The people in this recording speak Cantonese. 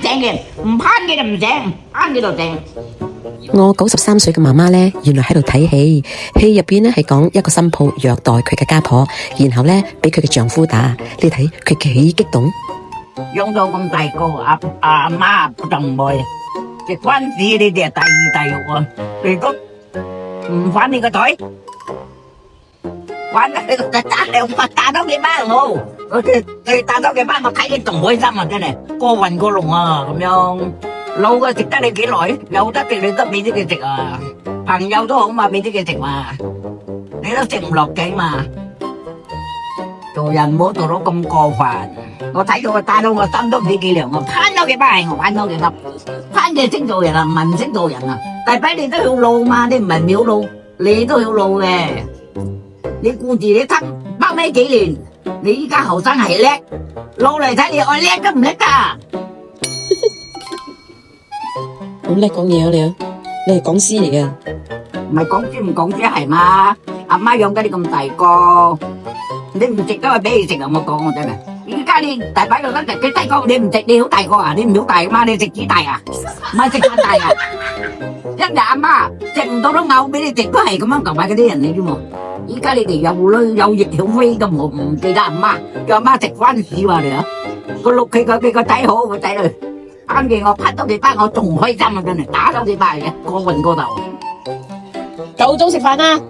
正嘅，唔攀嘅就唔正，攀嘅就正。我93歲嘅媽媽呢，原來喺度睇戲，戲入邊呢係講一個新抱虐待佢嘅家婆，然後呢俾佢嘅丈夫打，你睇佢幾激動。養到咁大個，阿媽就唔會食番薯，你哋係第二大肉啊！你都唔反你個隊，玩你個打兩發打多幾班好，佢打多幾班我睇你仲開心啊！真係過運過龍啊咁樣。老嘅食得你幾耐？有得食你都俾啲佢食啊！朋友都好嘛，俾啲佢食嘛，你都食唔落幾嘛。做人唔好做到咁過分。我睇到佢打到我心都唔知幾涼啊！攀多幾班係我攀多幾粒，攀嘅識做人啊，唔係唔識做人啊！大髀你都要老嘛，你唔係秒老，你都要老嘅。你顧住你吞包尾幾年，你依家後生係叻，老嚟睇你愛叻都唔叻噶。咁叻講嘢啊你啊，你係講師嚟嘅。唔係講豬唔講豬係嘛？阿媽養得你咁大個，你唔食都係俾你食啊！我講我真係，依家你大把有得食，佢低個你唔食，你好大個啊？你唔好大嘛？你食幾大啊？唔係食咁大啊？一日阿媽食唔到都嘔俾你食，都係咁樣舊買嗰啲人嚟啫嘛。依家你哋有女有翼曉飛都唔記得阿媽，叫阿媽食番薯啊你啊！個碌佢個仔好個仔女。啱嘅，我拍多幾班，我仲開心啊！真係打多幾班嘅，過運過頭。夠鐘食飯啦！